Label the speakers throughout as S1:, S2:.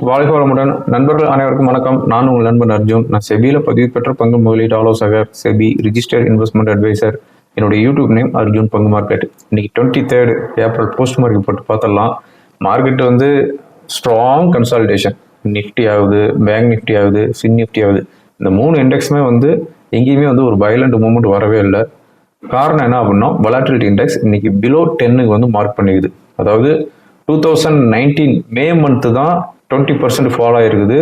S1: வாழ்க வளமுடன். நண்பர்கள் அனைவருக்கும் வணக்கம். நான் உங்கள் நண்பன் அர்ஜுன். நான் செபியில் பதிவு பெற்ற பங்கு முதலீட்டு ஆலோசகர், செபி ரிஜிஸ்டர்ட் இன்வெஸ்ட்மெண்ட் அட்வைசர். என்னுடைய யூடியூப் நேம் அர்ஜுன் பங்கு மார்க்கெட். இன்னைக்கு 23 ஏப்ரல் போஸ்ட் மார்க்கெட் போட்டு பார்த்தலாம். மார்க்கெட் வந்து ஸ்ட்ராங் கன்சாலிடேஷன். நிஃப்டி ஆகுது, பேங்க் நிஃப்டி ஆகுது, ஃபின் நிஃப்டி ஆகுது. இந்த 3 இண்டெக்ஸுமே வந்து எங்கேயுமே வந்து ஒரு வயலண்ட் மூவ்மெண்ட் வரவே இல்லை. காரணம் என்ன அப்படின்னா, வொலாட்டிலிட்டி இண்டெக்ஸ் இன்னைக்கு பிலோ 10க்கு வந்து மார்க் பண்ணிக்குது. அதாவது 2019 மே மந்த்து தான் 20% ஃபால் ஆயிருக்குது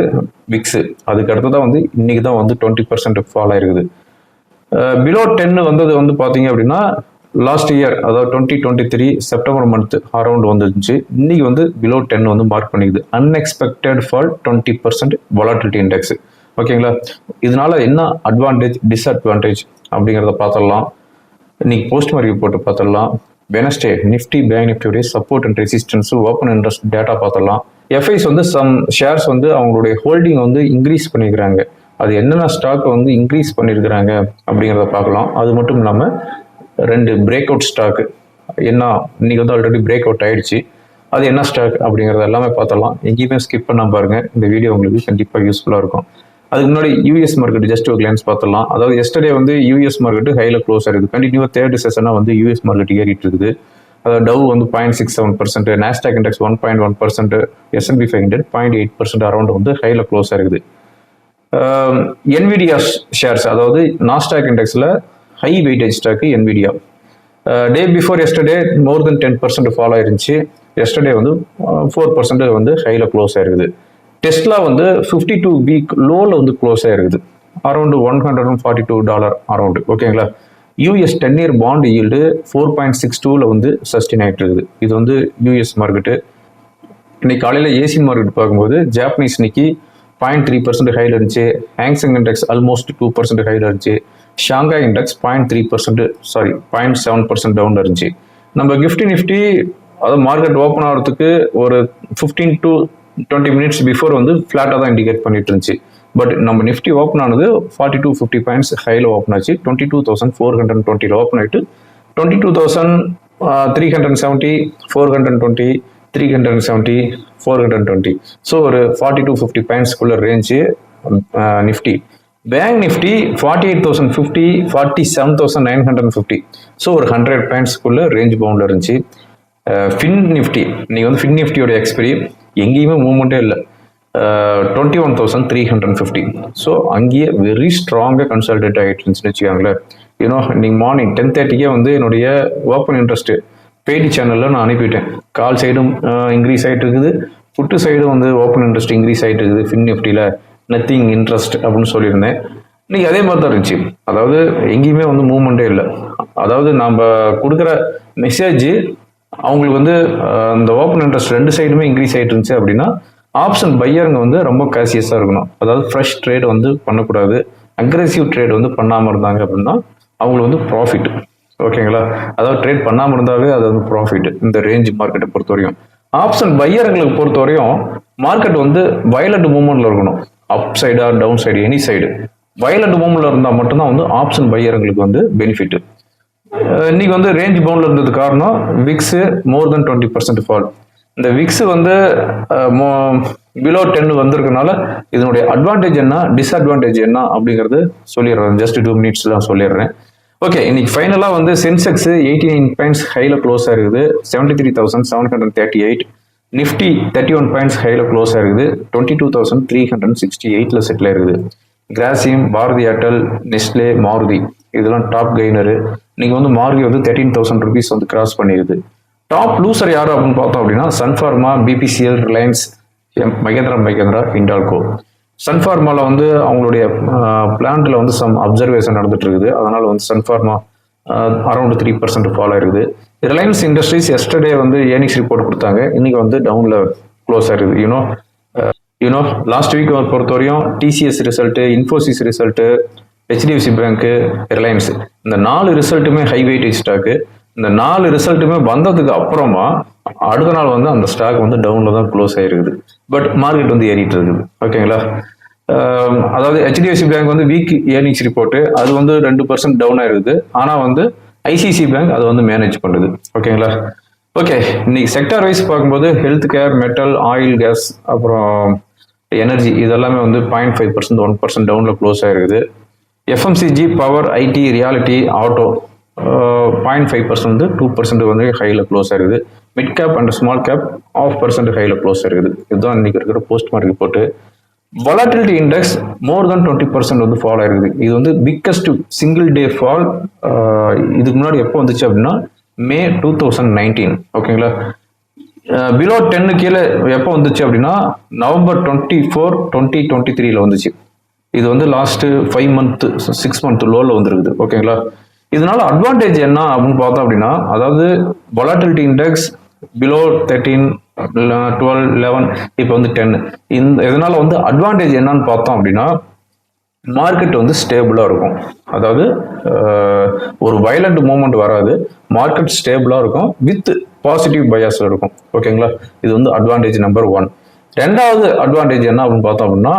S1: விக்ஸு. அதுக்கு அடுத்து தான் வந்து இன்னைக்கு தான் வந்து 20% ஃபால் ஆயிருக்குது. பிலோ 10 வந்தது வந்து பார்த்தீங்க அப்படின்னா லாஸ்ட் இயர், அதாவது 2023 செப்டம்பர் மந்த் அரௌண்ட் வந்துருந்துச்சு. இன்னைக்கு வந்து பிலோ 10 வந்து மார்க் பண்ணிக்குது. Unexpected fall 20% volatility index. ஓகேங்களா? இதனால என்ன அட்வான்டேஜ், டிஸ்அட்வான்டேஜ் அப்படிங்கிறத பார்த்துடலாம். இன்னைக்கு போஸ்ட் மார்க்கெட் போட்டு பார்த்துடலாம். வெனஸ்டே நிஃப்டி பேங்க் நிஃப்டியோடைய support and resistance, open interest data பார்த்துடலாம். எஃப்ஐஸ் வந்து சம் ஷேர்ஸ் வந்து அவங்களுடைய ஹோல்டிங் வந்து இன்க்ரீஸ் பண்ணிக்கிறாங்க. அது என்னென்ன ஸ்டாக் வந்து இன்க்ரீஸ் பண்ணியிருக்கிறாங்க அப்படிங்கிறத பார்க்கலாம். அது மட்டும் இல்லாமல் 2 பிரேக் அவுட் ஸ்டாக்கு என்ன இன்னைக்கு வந்து ஆல்ரெடி பிரேக் அவுட் ஆயிடுச்சு. அது என்ன ஸ்டாக் அப்படிங்கிறத எல்லாமே பார்த்துடலாம். எங்கேயுமே ஸ்கிப் பண்ண பாருங்க. இந்த வீடியோ உங்களுக்கு கண்டிப்பாக யூஸ்ஃபுல்லாக இருக்கும். அதுக்கு முன்னாடி யூஎஸ் மார்க்கெட் ஜஸ்ட் ஒரு கிளான்ஸ் பார்த்துடலாம். அதாவது எஸ்டர்டே வந்து யூஎஸ் மார்க்கெட் ஹைல க்ளோஸ் ஆயிருக்குது. கண்டினியூவாக தேர்ட் செஷனாக வந்து யூஎஸ் மார்க்கெட் ஏறிட்டு இருக்குது. அதாவது டவ் வந்து 0.67%, நாஸ்டாக் இண்டெக்ஸ் 1.1%, S&P 500 0.8% அரௌண்ட் வந்து ஹைல க்ளோஸ் ஆயிருக்குது. என்விடியா ஷேர்ஸ், அதாவது நாஸ்டாக் இண்டெக்ஸில் high weightage stock Nvidia. Day before yesterday more than 10% ஃபாலோ ஆயிருந்துச்சு. எஸ்டர்டே வந்து 4% வந்து ஹைல க்ளோஸ் ஆயிருக்குது. டெஸ்லா வந்து 52 வீக் லோவில் வந்து க்ளோஸ் ஆயிருக்குது. Around $142 around. ஓகேங்களா? யூஎஸ் 10-year பாண்ட் ஈல்டு 4.62 வந்து சஸ்டெயின் ஆகிட்டு இருக்குது. இது வந்து யூஎஸ் மார்க்கெட்டு. இன்னைக்கு காலையில் ஏசியன் மார்க்கெட் பார்க்கும்போது ஜாப்பனீஸ் இன்னைக்கு 0.3% ஹைல இருந்துச்சு. ஹாங்செங் இண்டெக்ஸ் ஆல்மோஸ்ட் 2% ஹைல இருந்துச்சு. ஷாங்காய் இண்டெக்ஸ் 0.7% டவுன்ல இருந்துச்சு. நம்ம நிஃப்டி அதாவது மார்க்கெட் ஓப்பன் ஆகிறதுக்கு ஒரு 15 to 20 minutes பிஃபோர் வந்து ஃபிளாட்டாக தான் இண்டிகேட் பண்ணிட்டு இருந்துச்சு. பட் நம்ம நிஃப்டி ஓப்பன் ஆனது 4250 பாயிண்ட்ஸ் ஹைல ஓப்பன் ஆச்சு. 22,420 ஓப்பன் ஆயிட்டு 22,370, 420, 370, 420. ஸோ ஒரு 4250 பாயிண்ட்ஸ்குள்ள range Nifty. Bank Nifty 48,050, 47,950. So ஒரு 100 பாயிண்ட்ஸ்குள்ள ரேஞ்ச் பவுண்ட்ல இருந்துச்சு. ஃபின் நிஃப்டி இன்னைக்கு வந்து ஃபின் நிஃப்டியோட எக்ஸ்பைரி எங்கேயுமே மூவ்மெண்ட்டே இல்லை. 21,350. ஸோ அங்கேயே வெரி ஸ்ட்ராங்காக கன்சல்டேட் ஆகிட்டு இருந்துச்சுன்னு வச்சுக்காங்களேன். இன்னைக்கு மார்னிங் 10:30 வந்து என்னுடைய ஓப்பன் இன்ட்ரெஸ்ட் பேடி சேனலில் நான் அனுப்பிட்டேன். கால் சைடும் இன்க்ரீஸ் ஆகிட்டு இருக்குது, புட்டு சைடும் வந்து ஓப்பன் இன்ட்ரெஸ்ட் இன்க்ரீஸ் ஆகிட்டு இருக்குது. ஃபின் நிஃப்டியில் நத்திங் இன்ட்ரெஸ்ட் அப்படின்னு சொல்லியிருந்தேன். இன்னைக்கு அதே மாதிரி தான் இருந்துச்சு. அதாவது எங்கேயுமே வந்து மூவ்மெண்ட்டே இல்லை. அதாவது நம்ம கொடுக்குற மெசேஜ் அவங்களுக்கு வந்து இந்த ஓப்பன் இன்ட்ரெஸ்ட் 2 சைடுமே இன்க்ரீஸ் ஆகிட்டு இருந்துச்சு அப்படின்னா ஆப்ஷன் பையருங்க வந்து ரொம்ப கேஷியஸாக இருக்கணும். அதாவது ஃப்ரெஷ் ட்ரேட் வந்து பண்ணக்கூடாது. அக்ரெசிவ் ட்ரேட் வந்து பண்ணாமல் இருந்தாங்க அப்படின்னா அவங்களுக்கு வந்து ப்ராஃபிட். ஓகேங்களா? அதாவது ட்ரேட் பண்ணாமல் இருந்தாவே அது வந்து ப்ராஃபிட். இந்த ரேஞ்ச் மார்க்கெட்டை பொறுத்த வரையும். ஆப்ஷன் பையருங்களுக்கு பொறுத்த வரையும் மார்க்கெட் வந்து வயலண்ட் மூவ்மெண்ட்ல இருக்கணும். அப் சைடா down side any side violent மூவ்மெண்ட்ல இருந்தால் மட்டும்தான் வந்து ஆப்ஷன் பையருங்களுக்கு வந்து பெனிஃபிட். இன்னைக்கு வந்து ரேஞ்ச் பவுண்ட்ல இருந்தது காரணம் விக்ஸ் மோர் தென் 20% ஃபால். இந்த விக்ஸ் வந்து பிலோ 10 வந்திருக்கனால இதனுடைய அட்வான்டேஜ் என்ன, டிஸ்அட்வான்டேஜ் என்ன அப்படிங்கிறது சொல்லிடுறேன். ஜஸ்ட் 2 minutes தான் சொல்லிடுறேன். ஓகே, இன்னைக்கு ஃபைனலாக வந்து சென்செக்ஸ் 89 பாயிண்ட்ஸ் ஹைல க்ளோஸ் ஆயிருக்குது. 73,738. நிஃப்டி 31 பாயிண்ட்ஸ் ஹைல க்ளோஸ் ஆயிருக்குது. 22,368 செட்டில் ஆயிருக்குது. கிராசிம், பாரதி ஏர்டெல், நெஸ்லே, மாருதி இதெல்லாம் டாப் கெய்னரு. இன்னைக்கு வந்து மாருதி வந்து 13,000 rupees வந்து கிராஸ் பண்ணிடுது. டாப் லூசர் யாரு அப்படின்னு பார்த்தோம் அப்படின்னா சன்ஃபார்மா, பிபிசிஎல், ரிலையன்ஸ், மகேந்திரா, ஹிண்டால்கோ. சன்ஃபார்மாவில் வந்து அவங்களுடைய பிளான்ட்ல வந்து சம் அப்சர்வேஷன் நடந்துட்டு இருக்குது. அதனால வந்து சன்ஃபார்மா அரௌண்ட் 3% ஃபாலோ ஆயிருக்குது. ரிலையன்ஸ் இண்டஸ்ட்ரீஸ் எஸ்டர்டே வந்து ஏர்னிங்ஸ் ரிப்போர்ட் கொடுத்தாங்க. இன்னைக்கு வந்து டவுன்ல க்ளோஸ் ஆயிருக்குது. லாஸ்ட் வீக் பொறுத்த வரையும் TCS result, Infosys result, HDFC bank, Reliance இந்த 4 ரிசல்ட்டுமே ஹை வெயிட்டேஜ் ஸ்டாக்கு. இந்த 4 ரிசல்ட்டுமே வந்ததுக்கு அப்புறமா அடுத்த நாள் வந்து அந்த ஸ்டாக் வந்து டவுன்ல தான் க்ளோஸ் ஆயிருக்குது. பட் மார்க்கெட் வந்து ஏறிட்டு இருக்குது. ஓகேங்களா? அதாவது ஹெச்டிஎஃப்சி பேங்க் வந்து வீக் ஏர்னிங்ஸ் ரிப்போர்ட்டு அது வந்து 2% டவுன் ஆயிருக்குது. ஆனால் வந்து ஐசிசி பேங்க் அதை வந்து மேனேஜ் பண்ணுது. ஓகேங்களா? ஓகே, இன்னைக்கு செக்டார் வைஸ் பார்க்கும்போது health care, metal, oil, gas, அப்புறம் எனர்ஜி இதெல்லாமே வந்து 0.5%, 1% டவுனில் க்ளோஸ் ஆகிருக்குது. FMCG, power, IT, reality, auto 0.5% வந்து 2% வந்து ஹையில் க்ளோஸ் ஆகிருக்குது. Mid cap and small cap 0.5% ஹையில் க்ளோஸ் ஆகிருக்குது. இதுதான் இன்னைக்கு இருக்கிற post market report. Volatility index more than 20% வந்து ஃபால் ஆயிருக்குது. இது வந்து பிக்கஸ்ட் சிங்கிள் டே ஃபால். இதுக்கு முன்னாடி எப்போ வந்துச்சு அப்படின்னா மே 2019. ஓகேங்களா. பிலோ 10 கீழே எப்போ வந்துச்சு அப்படின்னா நவம்பர் 24, 2023 வந்துச்சு. இது வந்து லாஸ்ட் 5 மந்த் 6 மந்த் லோல வந்துருக்குது. ஓகேங்களா. இதனால அட்வான்டேஜ் என்ன அப்படின்னு பார்த்தோம் அப்படின்னா, அதாவது வொலட்டிலிட்டி இண்டெக்ஸ் பிலோ 13, 12, 11, இப்போ வந்து 10. இதனால வந்து அட்வான்டேஜ் என்னன்னு பார்த்தோம் அப்படின்னா, மார்க்கெட் வந்து ஸ்டேபிளா இருக்கும். அதாவது ஒரு வயலண்ட் மூவ்மெண்ட் வராது, மார்க்கெட் ஸ்டேபிளா இருக்கும், வித் பாசிட்டிவ் பயாஸ்ல இருக்கும். ஓகேங்களா. இது வந்து அட்வான்டேஜ் நம்பர் 1. ரெண்டாவது அட்வான்டேஜ் என்ன அப்படின்னு பார்த்தோம் அப்படின்னா,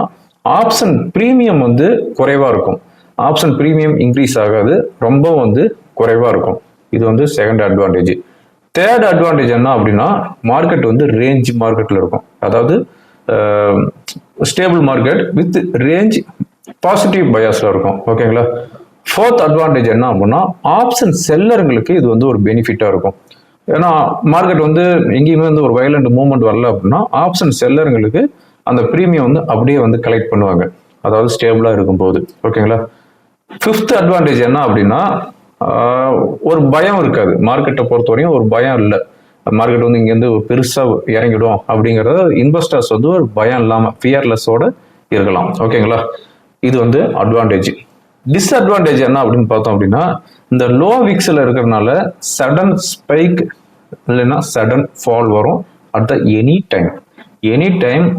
S1: ஆப்ஷன் பிரீமியம் வந்து குறைவா இருக்கும். ஆப்ஷன் பிரீமியம் இன்க்ரீஸ் ஆகாது, ரொம்ப வந்து குறைவா இருக்கும். இது வந்து செகண்ட் அட்வான்டேஜ். தேர்ட் அட்வான்டேஜ் என்ன அப்படின்னா, மார்க்கெட் வந்து ரேஞ்ச் மார்க்கெட்ல இருக்கும். அதாவது stable market with range positive பயாஸ்ல இருக்கும். ஓகேங்களா. ஃபோர்த் அட்வான்டேஜ் என்ன அப்படின்னா, ஆப்ஷன் செல்லருங்களுக்கு இது வந்து ஒரு பெனிஃபிட்டா இருக்கும். ஏன்னா மார்க்கெட் வந்து எங்கேயுமே வந்து ஒரு வயலண்ட் மூவ்மெண்ட் வரல அப்படின்னா ஆப்ஷன் செல்லருங்களுக்கு அந்த ப்ரீமியம் வந்து அப்படியே வந்து கலெக்ட் பண்ணுவாங்க, அதாவது ஸ்டேபிளா இருக்கும் போது. ஓகேங்களா. ஃபிஃப்த் அட்வான்டேஜ் என்ன அப்படின்னா, ஒரு பயம் இருக்காது. மார்க்கெட்டை பொறுத்தவரையும் ஒரு பயம் இல்லை. மார்க்கெட் வந்து இங்கேருந்து ஒரு பெருசாக இறங்கிடும் அப்படிங்கிறத இன்வெஸ்டர்ஸ் வந்து ஒரு பயம் இல்லாமல் ஃபியர்லெஸ்ஸோட இருக்கலாம். ஓகேங்களா. இது வந்து அட்வான்டேஜ். டிஸ்அட்வான்டேஜ் என்ன அப்படின்னு பார்த்தோம் அப்படின்னா, இந்த லோ விக்ஸில் இருக்கிறதுனால சடன் ஸ்பைக் இல்லைன்னா சடன் ஃபால் வரும் at the any time.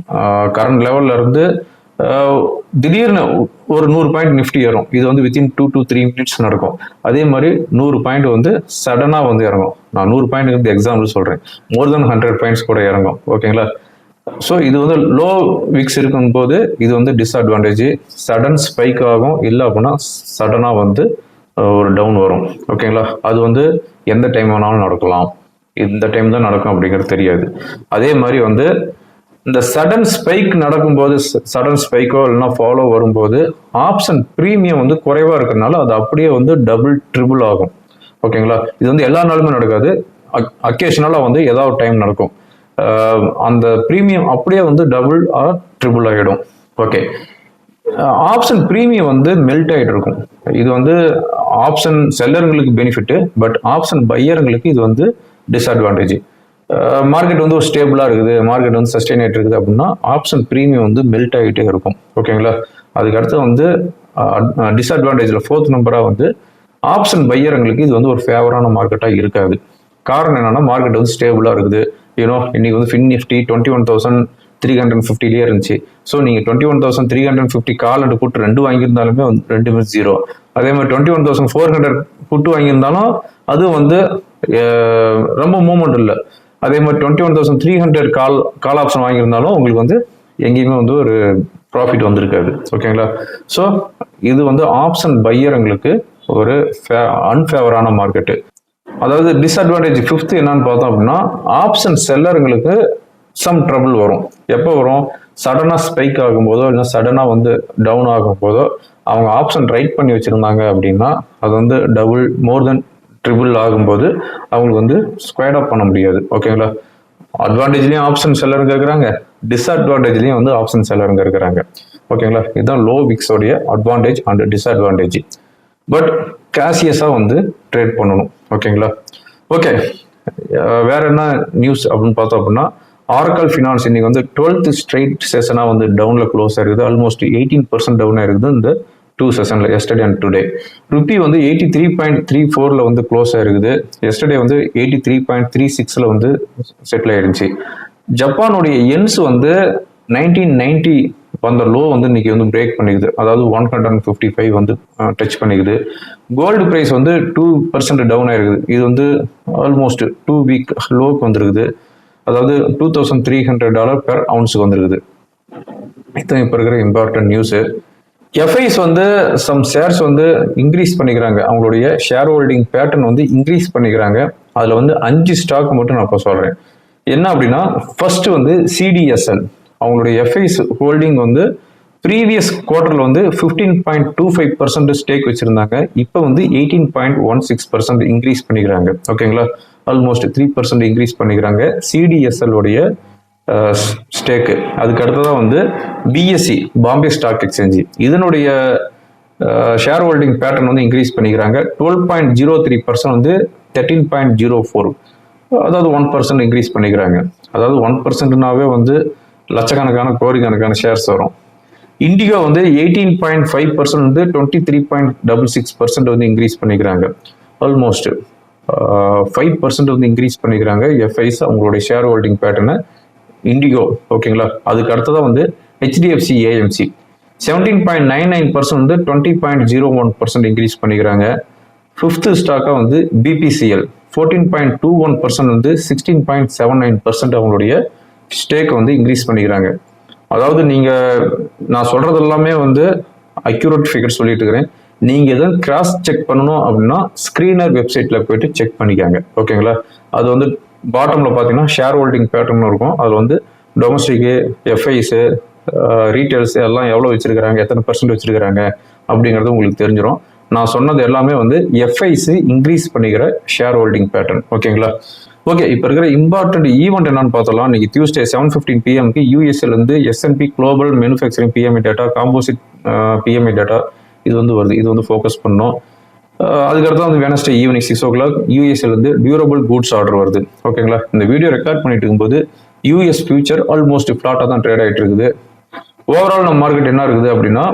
S1: Current லெவல்ல இருந்து திடீர்னு ஒரு 100 பாயிண்ட் நிஃப்டி ஏறும். இது வந்து வித்தின் 2 to 3 minutes நடக்கும். அதே மாதிரி 100 பாயிண்ட் வந்து சடனாக வந்து இறங்கும். நான் 100 பாயிண்ட் வந்து எக்ஸாம்பிள் சொல்கிறேன், மோர் தென் 100 பாயிண்ட்ஸ் கூட இறங்கும். ஓகேங்களா. ஸோ இது வந்து லோ விக்ஸ் இருக்கும் போது இது வந்து டிஸ்அட்வான்டேஜ். சடன் ஸ்பைக் ஆகும், இல்லை அப்படின்னா சடனாக வந்து ஒரு டவுன் வரும். ஓகேங்களா. அது வந்து எந்த டைம் வேணாலும் நடக்கலாம், இந்த டைம் தான் நடக்கும் அப்படிங்கிறது தெரியாது. அதே மாதிரி வந்து இந்த சடன் ஸ்பைக் நடக்கும்போது, சடன் ஸ்பைக்கோ இல்லைன்னா ஃபாலோ வரும்போது ஆப்ஷன் ப்ரீமியம் வந்து குறைவா இருக்கிறதுனால அது அப்படியே வந்து டபுள் ட்ரிபிள் ஆகும். ஓகேங்களா. இது வந்து எல்லா நாளுமே நடக்காது, அக்கேஷனலாக வந்து ஏதாவது டைம் நடக்கும். அந்த ப்ரீமியம் அப்படியே வந்து டபுள் ஆர் ட்ரிபிள் ஆகிடும். ஓகே. ஆப்ஷன் ப்ரீமியம் வந்து மெல்ட் ஆகிட்டு இருக்கும். இது வந்து ஆப்ஷன் செல்லருங்களுக்கு பெனிஃபிட், பட் ஆப்ஷன் பையருங்களுக்கு இது வந்து டிஸ்அட்வான்டேஜ். மார்க்கெட் வந்து ஒரு ஸ்டேபிளாக இருக்குது, மார்க்கெட் வந்து சஸ்டெயின் ஆகிட்டு இருக்குது அப்படின்னா ஆப்ஷன் ப்ரீமியம் வந்து மெல்ட் ஆகிட்டே இருக்கும். ஓகேங்களா. அதுக்கடுத்து வந்து டிஸ்அட்வான்டேஜில் 4th நம்பராக வந்து ஆப்ஷன் பையருங்களுக்கு இது வந்து ஒரு ஃபேவரான மார்க்கெட்டாக இருக்காது. காரணம் என்னன்னா, மார்க்கெட் வந்து ஸ்டேபிளாக இருக்குது. இன்னைக்கு வந்து ஃபின் நிஃப்டி 21,350 இருந்துச்சு. ஸோ நீங்கள் 21,350 கால் அண்ட் புட் 2 வாங்கியிருந்தாலுமே வந்து 2 0. அதே மாதிரி 21,400 புட்டு வாங்கியிருந்தாலும் அது வந்து ரொம்ப மூவ்மெண்ட் இல்லை. அதே மாதிரி 21,300 கால் ஆப்ஷன் வாங்கியிருந்தாலும் உங்களுக்கு வந்து எங்கேயுமே வந்து ஒரு ப்ராஃபிட் வந்திருக்காது. ஓகேங்களா. ஸோ இது வந்து ஆப்ஷன் பையருங்களுக்கு ஒரு அன்ஃபேவரான மார்க்கெட்டு. அதாவது டிஸ்அட்வான்டேஜ் 5th என்னன்னு பார்த்தோம் அப்படின்னா, ஆப்ஷன் செல்லருங்களுக்கு சம் ட்ரபிள் வரும். எப்போ வரும்? சடனாக ஸ்பைக் ஆகும்போதோ இல்லை சடனாக வந்து டவுன் ஆகும் போதோ அவங்க ஆப்ஷன் ரைட் பண்ணி வச்சுருந்தாங்க அப்படின்னா அது வந்து டபுள் மோர் தென் ட்ரிபிள் ஆகும்போது அவங்களுக்கு வந்து ஸ்கொயர் அப் பண்ண முடியாது. ஓகேங்களா. அட்வான்டேஜ்லேயும் ஆப்ஷன் செல்லருங்க இருக்கிறாங்க, டிஸ்அட்வான்டேஜ்லேயும் வந்து ஆப்ஷன் செல்லருங்க இருக்கிறாங்க. ஓகேங்களா. இதுதான் லோ விக்ஸோடைய அட்வான்டேஜ் அண்ட் டிஸ்அட்வான்டேஜ். பட் கேஷியஸாக வந்து ட்ரேட் பண்ணணும். ஓகேங்களா. ஓகே. வேற என்ன நியூஸ் அப்படின்னு பார்த்தோம் அப்படின்னா, ஆரக்கல் ஃபினான்ஸ் இன்னைக்கு வந்து 12th ஸ்ட்ரைட் செஷனாக வந்து டவுனில் க்ளோஸ் ஆயிருக்குது. ஆல்மோஸ்ட் 18% டவுன் ஆயிருக்குது இந்த 2 செஷனில், எஸ்டர்டே அண்ட் டுடே. ருப்பி வந்து 83.34 வந்து க்ளோஸ் ஆயிருக்குது. எஸ்டர்டே வந்து 83.36 வந்து செட்டில் ஆயிருந்துச்சு. ஜப்பானுடைய என்ஸ் வந்து 1990 அந்த லோ வந்து இன்னைக்கு வந்து பிரேக் பண்ணிக்குது. அதாவது 155 வந்து டச் பண்ணிக்குது. கோல்டு ப்ரைஸ் வந்து 2% டவுன் ஆயிருக்குது. இது வந்து ஆல்மோஸ்ட் 2 வீக் லோக்கு வந்துருக்குது. அதாவது $2,300 பெர் அவுன்ஸுக்கு வந்துருக்குது. இதுதான் இப்போ இருக்கிற இம்பார்ட்டன்ட் நியூஸு. எஃப்ஐஸ் வந்து சம் ஷேர்ஸ் வந்து இன்க்ரீஸ் பண்ணிக்கிறாங்க, அவங்களுடைய ஷேர் ஹோல்டிங் பேட்டர்ன் வந்து இன்க்ரீஸ் பண்ணிக்கிறாங்க. அதில் வந்து 5 ஸ்டாக் மட்டும் நான் இப்போ சொல்கிறேன். என்ன அப்படின்னா, ஃபர்ஸ்ட் வந்து சிடிஎஸ்எல், அவங்களுடைய எஃப்ஐஸ் ஹோல்டிங் வந்து ப்ரீவியஸ் குவார்டரில் வந்து 15.25% ஸ்டேக் வச்சுருந்தாங்க. இப்போ வந்து 18.16% இன்க்ரீஸ் பண்ணிக்கிறாங்க. ஓகேங்களா, ஆல்மோஸ்ட் 3% இன்க்ரீஸ் பண்ணிக்கிறாங்க சிடிஎஸ்எல் உடைய ஸ்டேக்கு. அதுக்கு அடுத்ததான் வந்து பிஎஸ்சி, பாம்பே ஸ்டாக் எக்ஸ்சேஞ்சு, இதனுடைய ஷேர் ஹோல்டிங் பேட்டர்ன் வந்து இன்க்ரீஸ் பண்ணிக்கிறாங்க. 12.03% வந்து 13.04, அதாவது 1% இன்க்ரீஸ் பண்ணிக்கிறாங்க. அதாவது 1%னாவே வந்து லட்சக்கணக்கான கோடிக்கணக்கான ஷேர்ஸ் வரும். இண்டிகோ வந்து 18.5% வந்து 23.66% வந்து இன்க்ரீஸ் பண்ணிக்கிறாங்க. ஆல்மோஸ்ட் 5% வந்து இன்க்ரீஸ் பண்ணிக்கிறாங்க எஃப்ஐஸ் அவங்களுடைய ஷேர் ஹோல்டிங் பேட்டர்னை இண்டிகோ. ஓகேங்களா, அதுக்கு அடுத்ததான் வந்து ஹெச்டிஎஃப்சி ஏஎம்சி 17.99% வந்து 20.01% இன்க்ரீஸ் பண்ணிக்கிறாங்க. ஃபிஃப்த் ஸ்டாக்காக வந்து பிபிசிஎல் 14.21% வந்து 16.79% அவங்களுடைய ஸ்டேக் வந்து இன்க்ரீஸ் பண்ணிக்கிறாங்க. அதாவது நான் சொல்றது எல்லாமே வந்து அக்யூரேட் ஃபிகர் சொல்லிட்டு இருக்கிறேன். நீங்க எதுவும் கிராஸ் செக் பண்ணணும் அப்படின்னா ஸ்கிரீனர் வெப்சைட்ல போயிட்டு செக் பண்ணிக்காங்க. ஓகேங்களா, அது வந்து பாட்டம்ல பாத்தீங்கன்னா ஷேர் ஹோல்டிங் பேட்டர்ன் இருக்கும். அதுல வந்து டொமஸ்டிக்கு, எஃப்ஐஸ், ரீட்டைல்ஸ் எல்லாம் எவ்வளவு வச்சிருக்காங்க, எத்தனை % வச்சிருக்காங்க அப்படிங்கிறது உங்களுக்கு தெரிஞ்சிடும். நான் சொன்னது எல்லாமே வந்து எஃப்ஐஸ் இன்க்ரீஸ் பண்ணிக்கிற ஷேர் ஹோல்டிங் பேட்டர்ன். ஓகேங்களா, ஓகே. இப்போ இருக்கிற இம்பார்ட்டன்ட் ஈவெண்ட் என்னன்னு பார்த்தலாம். இன்னைக்கு டியூஸ்டே 7:15 PM யூஎஸ்எல் வந்து SNP global manufacturing BMI data, composite BMI data இது வந்து வருது. இது வந்து ஃபோக்கஸ் பண்ணோம். அதுக்கடுத்து வந்து வெனஸ்டே ஈவினிங் 6 o'clock யூஎஸ்எல் வந்து டியூரபிள் கூட்ஸ் ஆர்டர் வருது. ஓகேங்களா, இந்த வீடியோ ரெக்கார்ட் பண்ணிட்டு இருக்கும்போது யூஎஸ் ஃபியூச்சர் ஆல்மோஸ்ட் ஃபிளாட்டாக தான் ட்ரேட் ஆகிட்டு இருக்குது. ஓவரால் நம்ம மார்க்கெட் என்ன இருக்குது அப்படின்னா,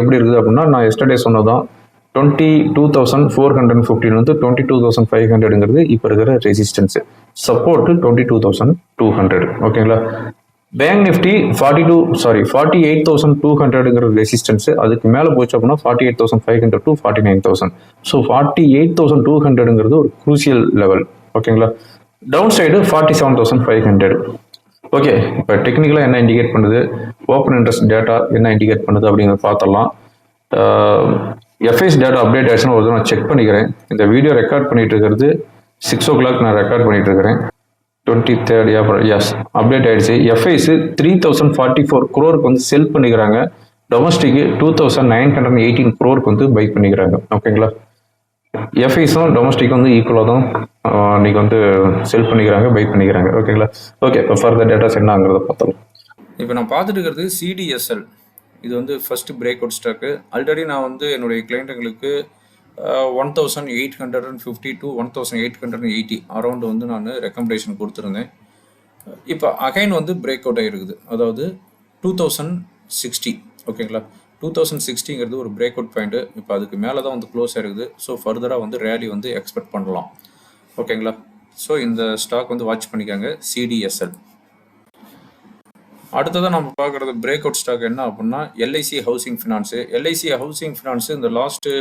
S1: எப்படி இருக்குது அப்படின்னா, நான் எஸ்டர்டே சொன்னதான் 22,415 வந்து 22,500ங்கிறது இப்போ இருக்கிற ரெசிஸ்டன்ஸ். சப்போர்ட் 22,200. ஓகேங்களா, பேங்க் நிஃப்டி 48,200ங்கிற ரெசிஸ்டன்ஸ். அதுக்கு மேலே போச்சு அப்படின்னா 48,500 to 49,000. ஸோ 48,200ங்கிறது ஒரு குரூசியல் லெவல். ஓகேங்களா, டவுன் சைடு 47,500. ஓகே, இப்போ டெக்னிக்கலாக என்ன இண்டிகேட் பண்ணுது, ஓப்பன் இன்ட்ரெஸ்ட் டேட்டா என்ன இண்டிகேட் பண்ணுது அப்படிங்கிறத பார்த்தலாம். எஃப்ஐஸ் டேட்டா அப்டேட் ஆயிடுச்சுன்னு ஒரு நான் செக் பண்ணிக்கிறேன். இந்த வீடியோ ரெக்கார்ட் பண்ணிட்டு இருக்கிறது 6 o'clock நான் ரெக்கார்ட் பண்ணிட்டு இருக்கிறேன். 23rd April. எஸ், அப்டேட் ஆயிடுச்சு. எஃப்ஐஸ் 3,044 crore வந்து செல் பண்ணிக்கிறாங்க. டொமஸ்டிக்கு 2,918 crore வந்து பை பண்ணிக்கிறாங்க. ஓகேங்களா, எஃப்ஐஸும் டொமஸ்டிக் வந்து ஈக்குவலாக தான் இன்னைக்கு வந்து செல் பண்ணிக்கிறாங்க, பை பண்ணிக்கிறாங்க. ஓகேங்களா, ஓகே. இப்போ ஃபர்தர் டேட்டாஸ் என்னங்கிறத பார்த்தலாம்.
S2: இப்போ நான் பார்த்துட்டு இருக்கிறது சிடிஎஸ்எல். இது வந்து first break out stock. Already நான் வந்து என்னுடைய கிளைண்ட்டுங்களுக்கு 1,850 to 1,880 அரௌண்ட் வந்து நான் ரெக்கமெண்டேஷன் கொடுத்துருந்தேன். இப்போ அகைன் வந்து பிரேக் அவுட் ஆகிருக்குது. அதாவது 2060. ஓகேங்களா, 2060ங்கிறது ஒரு பிரேக் அவுட் பாயிண்ட்டு. இப்போ அதுக்கு மேலே தான் வந்து க்ளோஸ் ஆகிருக்குது. ஸோ ஃபர்தராக வந்து ரேலி வந்து எக்ஸ்பெக்ட் பண்ணலாம். ஓகேங்களா, ஸோ இந்த ஸ்டாக் வந்து வாட்ச் பண்ணிக்காங்க, சிடிஎஸ்எல். அடுத்ததான் நம்ம பார்க்குறது பிரேக் அவுட் ஸ்டாக் என்ன அப்படின்னா LIC housing finance. LIC housing finance இந்த லாஸ்ட்டு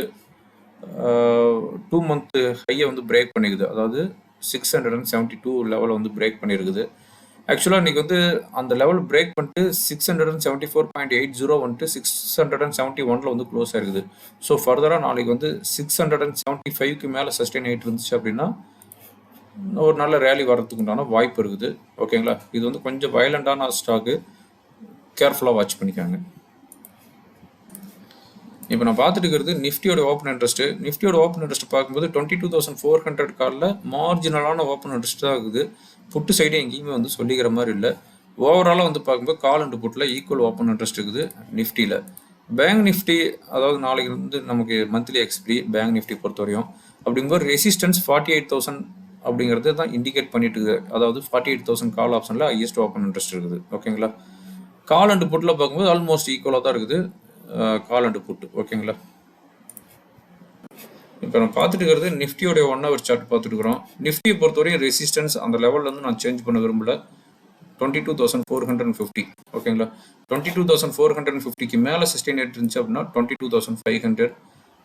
S2: 2 month ஹையை வந்து பிரேக் பண்ணிக்குது. அதாவது 672 லெவலை வந்து பிரேக் பண்ணியிருக்குது. ஆக்சுவலாக இன்றைக்கி வந்து அந்த லெவல் பிரேக் பண்ணிட்டு 674.80 வந்துட்டு 671 வந்து க்ளோஸ் ஆயிருக்குது. ஸோ ஃபர்தராக நாளைக்கு வந்து 675க்கு மேலே சஸ்டெயின் ஆகிட்டு இருந்துச்சு அப்படின்னா ஒரு நல்ல ரேலி வர்றதுக்கு உண்டான வாய்ப்பு இருக்குது. ஓகேங்களா, இது வந்து கொஞ்சம் வயலண்டான ஸ்டாக்கு, கேர்ஃபுல்லாக வாட்ச் பண்ணிக்காங்க. இப்போ நான் பார்த்துட்டு இருக்கிறது நிஃப்டியோட ஓப்பன் இன்ட்ரெஸ்ட். நிஃப்டியோட ஓப்பன் இன்ட்ரெஸ்ட் பார்க்கும்போது 22,400 காலில் மார்ஜினலான ஓப்பன் இன்ட்ரெஸ்ட் தான் இருக்குது. புட்டு சைடு எங்கேயுமே வந்து சொல்லிக்கிற மாதிரி இல்லை. ஓவராலாக வந்து பார்க்கும்போது கால் அண்ட் புட்டில் ஈக்குவல் ஓப்பன் இன்ட்ரெஸ்ட் இருக்குது நிஃப்டியில். பேங்க் நிஃப்டி அதாவது நாளைக்கு வந்து நமக்கு மந்த்லி எக்ஸ்பிரி பேங்க் நிஃப்டி பொறுத்தவரையும் அப்படிங்கும்போது ரெசிஸ்டன்ஸ் 48,000 அப்படிங்கிறது தான் இண்டிகேட் பண்ணிட்டு இருக்குது. அதாவது 48,000 கால் ஆப்ஷனில் ஹையஸ்ட் ஓப்பன் இன்ட்ரெஸ்ட் இருக்குது. ஓகேங்களா, கால் அண்ட் புட்டில் பார்க்கும்போது ஆல்மோஸ்ட் ஈக்குவலாக தான் இருக்குது கால் அண்ட் புட்டு. ஓகேங்களா, இப்போ நான் பார்த்துட்டு இருக்கிறது நிஃப்டியோடைய 1 hour சார்ட் பார்த்துட்டு இருக்கிறோம். நிஃப்டியை பொறுத்தவரையும் ரெசிஸ்டன்ஸ் அந்த லெவலில் வந்து நான் சேஞ்ச் பண்ண விரும்பல. 22,450. ஓகேங்களா, 22,450க்கு மேலே சஸ்டெயின் ஆகிட்டு இருந்துச்சு அப்படின்னா 22,500.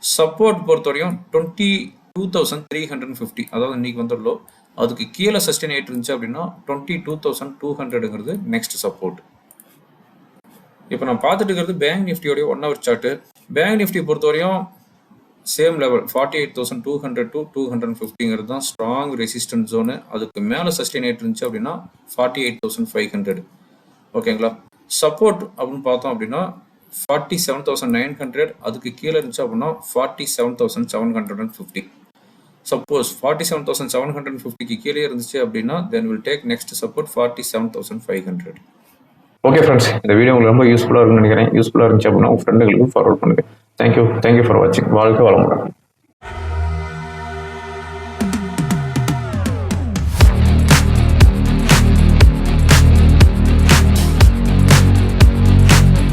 S2: சப்போர்ட் பொறுத்தவரையும் 22,350. அதாவது இன்னைக்கு வந்துடலோ அதுக்கு கீழே சஸ்டெயின் ஆகிட்டு இருந்துச்சு அப்படின்னா 22,200ங்கிறது நெக்ஸ்ட் சப்போர்ட். இப்போ நான் பார்த்துட்டு இருக்கிறது பேங்க் நிஃப்டியோடைய 1 hour சார்ட்டு. பேங்க் நிஃப்டி பொறுத்தவரையும் சேம் லெவல் 48,200 to 250ங்கிறது தான் ஸ்ட்ராங் ரெசிஸ்டன்ட் ஜோனு. அதுக்கு மேலே சஸ்டெயின் ஆகிட்டு இருந்துச்சு அப்படின்னா 48,500. ஓகேங்களா. சப்போர்ட் அப்படின்னு பார்த்தோம் அப்படின்னா 47,900, அதுக்கு கீழே இருந்துச்சு அப்படின்னா 47,750. சப்போஸ் 47,750க்கு கீழே இருந்துச்சு அப்படின்னா then will take next support 47,500.
S1: Okay friends, இந்த வீடியோ உங்களுக்கு ரொம்ப யூஸ்ஃபுல்லாக இருக்குன்னு நினைக்கிறேன். யூஸ்ஃபுல்லாக இருந்துச்சு அப்படின்னா உங்கள் ஃப்ரெண்டுகளுக்கு ஃபார்வர்ட் பண்ணுங்கள். தேங்க்யூ ஃபார் வாட்சிங். வாழ்க்கை வளமுடன்.